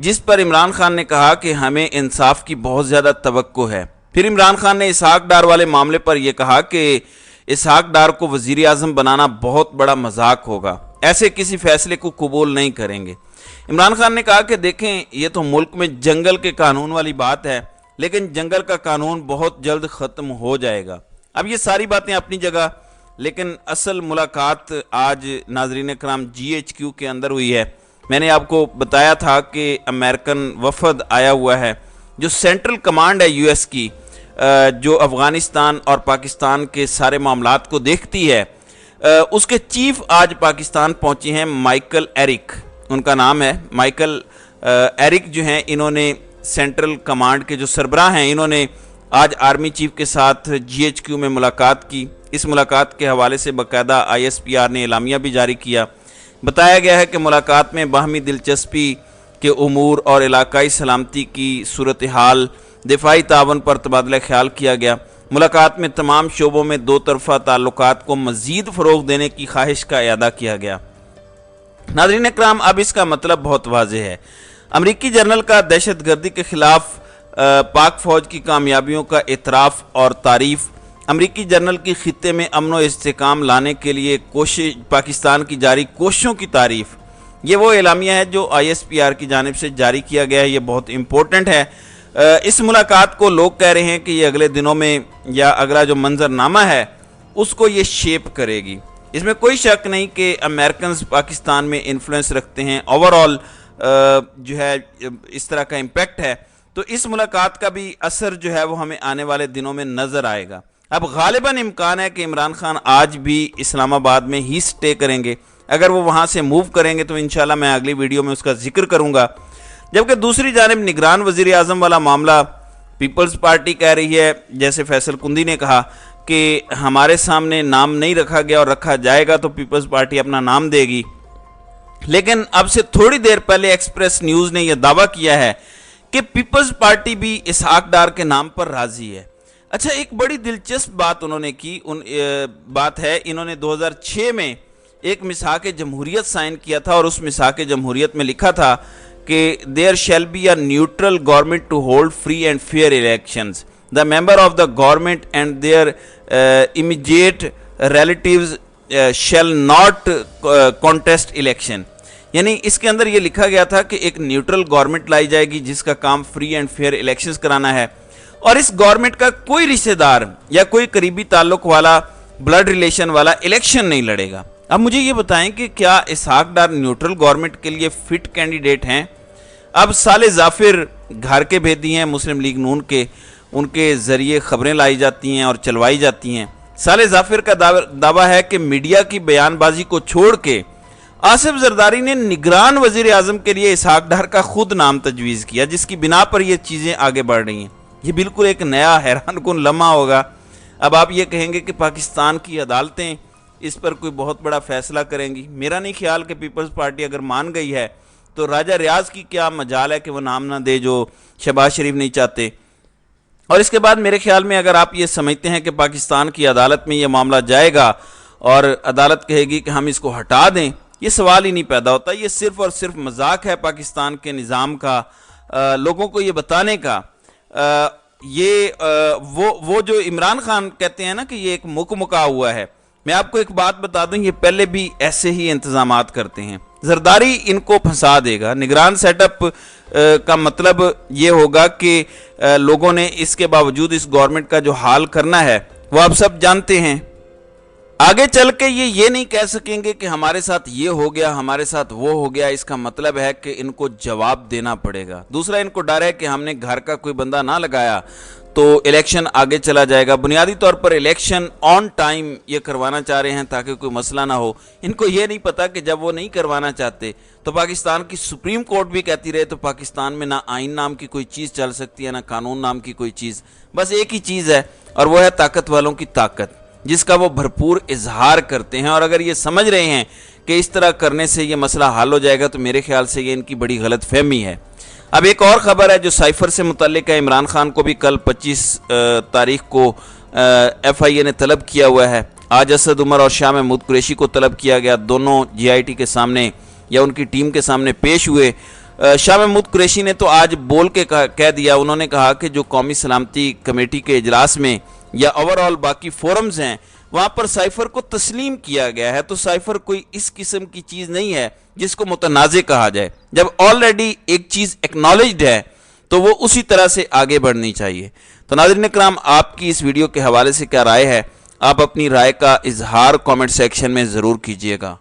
جس پر عمران خان نے کہا کہ ہمیں انصاف کی بہت زیادہ توقع ہے۔ پھر عمران خان نے اسحاق ڈار والے معاملے پر یہ کہا کہ اسحاق ڈار کو وزیر اعظم بنانا بہت بڑا مذاق ہوگا، ایسے کسی فیصلے کو قبول نہیں کریں گے۔ عمران خان نے کہا کہ دیکھیں یہ تو ملک میں جنگل کے قانون والی بات ہے، لیکن جنگل کا قانون بہت جلد ختم ہو جائے گا۔ اب یہ ساری باتیں اپنی جگہ، لیکن اصل ملاقات آج ناظرین کرام GHQ کے اندر ہوئی ہے۔ میں نے آپ کو بتایا تھا کہ امریکن وفد آیا ہوا ہے، جو سینٹرل کمانڈ ہے US کی، جو افغانستان اور پاکستان کے سارے معاملات کو دیکھتی ہے، اس کے چیف آج پاکستان پہنچے ہیں، مائیکل ایرک ان کا نام ہے۔ مائیکل ایرک جو ہیں، انہوں نے سینٹرل کمانڈ کے جو سربراہ ہیں، انہوں نے آج آرمی چیف کے ساتھ GHQ میں ملاقات کی۔ اس ملاقات کے حوالے سے باقاعدہ ISPR نے اعلامیہ بھی جاری کیا۔ بتایا گیا ہے کہ ملاقات میں باہمی دلچسپی کے امور اور علاقائی سلامتی کی صورتحال، دفاعی تعاون پر تبادلہ خیال کیا گیا۔ ملاقات میں تمام شعبوں میں دو طرفہ تعلقات کو مزید فروغ دینے کی خواہش کا اعادہ کیا گیا۔ ناظرین اکرام، اب اس کا مطلب بہت واضح ہے۔ امریکی جنرل کا دہشت گردی کے خلاف پاک فوج کی کامیابیوں کا اعتراف اور تعریف، امریکی جنرل کی خطے میں امن و استحکام لانے کے لیے پاکستان کی جاری کوششوں کی تعریف، یہ وہ اعلامیہ ہے جو ISPR کی جانب سے جاری کیا گیا ہے۔ یہ بہت امپورٹنٹ ہے۔ اس ملاقات کو لوگ کہہ رہے ہیں کہ یہ اگلے دنوں میں یا اگلا جو منظر نامہ ہے اس کو یہ شیپ کرے گی۔ اس میں کوئی شک نہیں کہ امریکنز پاکستان میں انفلوئنس رکھتے ہیں، اوورآل جو ہے اس طرح کا امپیکٹ ہے۔ تو اس ملاقات کا بھی اثر جو ہے وہ ہمیں آنے والے دنوں میں نظر آئے گا۔ اب غالباً امکان ہے کہ عمران خان آج بھی اسلام آباد میں ہی سٹے کریں گے۔ اگر وہ وہاں سے موو کریں گے تو انشاءاللہ میں اگلی ویڈیو میں اس کا ذکر کروں گا۔ جبکہ دوسری جانب نگران وزیر اعظم والا معاملہ پیپلز پارٹی کہہ رہی ہے، جیسے فیصل کندی نے کہا کہ ہمارے سامنے نام نہیں رکھا گیا اور رکھا جائے گا تو پیپلز پارٹی اپنا نام دے گی۔ لیکن اب سے تھوڑی دیر پہلے ایکسپریس نیوز نے یہ دعویٰ کیا ہے کہ پیپلز پارٹی بھی اسحاق ڈار کے نام پر راضی ہے۔ اچھا، ایک بڑی دلچسپ بات انہوں نے کی، بات ہے انہوں نے 2006 میں ایک میثاق جمہوریت سائن کیا تھا، اور اس میثاق جمہوریت میں لکھا تھا کہ there shall be a neutral government to hold free and fair elections. The member of the government and their immediate relatives shall not contest election. یعنی اس کے اندر یہ لکھا گیا تھا کہ ایک نیوٹرل گورنمنٹ لائی جائے گی جس کا کام فری اینڈ فیئر الیکشنز کرانا ہے، اور اس گورنمنٹ کا کوئی رشتہ دار یا کوئی قریبی تعلق والا، بلڈ ریلیشن والا الیکشن نہیں لڑے گا۔ اب مجھے یہ بتائیں کہ کیا اسحاق ڈار نیوٹرل گورنمنٹ کے لیے فٹ کینڈیڈیٹ ہیں؟ اب صالح ظافر گھر کے بھیدی ہیں مسلم لیگ نون کے، ان کے ذریعے خبریں لائی جاتی ہیں اور چلوائی جاتی ہیں۔ صالح ظافر کا دعویٰ ہے کہ میڈیا کی بیان بازی کو چھوڑ کے آصف زرداری نے نگران وزیر اعظم کے لیے اسحاق ڈار کا خود نام تجویز کیا، جس کی بنا پر یہ چیزیں آگے بڑھ رہی ہیں۔ یہ بالکل ایک نیا حیران کن لمحہ ہوگا۔ اب آپ یہ کہیں گے کہ پاکستان کی عدالتیں اس پر کوئی بہت بڑا فیصلہ کریں گی۔ میرا نہیں خیال کہ پیپلز پارٹی اگر مان گئی ہے تو راجہ ریاض کی کیا مجال ہے کہ وہ نام نہ دے جو شہباز شریف نہیں چاہتے۔ اور اس کے بعد میرے خیال میں اگر آپ یہ سمجھتے ہیں کہ پاکستان کی عدالت میں یہ معاملہ جائے گا اور عدالت کہے گی کہ ہم اس کو ہٹا دیں، یہ سوال ہی نہیں پیدا ہوتا۔ یہ صرف اور صرف مذاق ہے پاکستان کے نظام کا، لوگوں کو یہ بتانے کا۔ وہ جو عمران خان کہتے ہیں نا کہ یہ ایک مکا ہوا ہے، میں آپ کو ایک بات بتا دوں، یہ پہلے بھی ایسے ہی انتظامات کرتے ہیں۔ زرداری ان کو پھنسا دے گا۔ نگران سیٹ اپ کا مطلب یہ ہوگا کہ لوگوں نے اس کے باوجود اس گورنمنٹ کا جو حال کرنا ہے وہ آپ سب جانتے ہیں۔ آگے چل کے یہ نہیں کہہ سکیں گے کہ ہمارے ساتھ یہ ہو گیا، ہمارے ساتھ وہ ہو گیا۔ اس کا مطلب ہے کہ ان کو جواب دینا پڑے گا۔ دوسرا، ان کو ڈر ہے کہ ہم نے گھر کا کوئی بندہ نہ لگایا تو الیکشن آگے چلا جائے گا۔ بنیادی طور پر الیکشن آن ٹائم یہ کروانا چاہ رہے ہیں تاکہ کوئی مسئلہ نہ ہو۔ ان کو یہ نہیں پتا کہ جب وہ نہیں کروانا چاہتے تو پاکستان کی سپریم کورٹ بھی کہتی رہے تو پاکستان میں نہ آئین نام کی کوئی چیز چل سکتی ہے، نہ قانون نام کی کوئی چیز۔ بس ایک ہی چیز ہے، اور وہ ہے طاقت والوں کی طاقت، جس کا وہ بھرپور اظہار کرتے ہیں۔ اور اگر یہ سمجھ رہے ہیں کہ اس طرح کرنے سے یہ مسئلہ حل ہو جائے گا تو میرے خیال سے یہ ان کی بڑی غلط فہمی ہے۔ اب ایک اور خبر ہے جو سائفر سے متعلق ہے۔ عمران خان کو بھی کل 25 تاریخ کو FIA نے طلب کیا ہوا ہے۔ آج اسد عمر اور شاہ محمود قریشی کو طلب کیا گیا، دونوں GIT کے سامنے یا ان کی ٹیم کے سامنے پیش ہوئے۔ شاہ محمود قریشی نے تو آج بول کے کہہ دیا، انہوں نے کہا کہ جو قومی سلامتی کمیٹی کے اجلاس میں یا اوور آل باقی فورمز ہیں وہاں پر سائفر کو تسلیم کیا گیا ہے، تو سائفر کوئی اس قسم کی چیز نہیں ہے جس کو متنازع کہا جائے۔ جب آلریڈی ایک چیز ایکنالجڈ ہے تو وہ اسی طرح سے آگے بڑھنی چاہیے۔ تو ناظرین کرام، آپ کی اس ویڈیو کے حوالے سے کیا رائے ہے؟ آپ اپنی رائے کا اظہار کامنٹ سیکشن میں ضرور کیجیے گا۔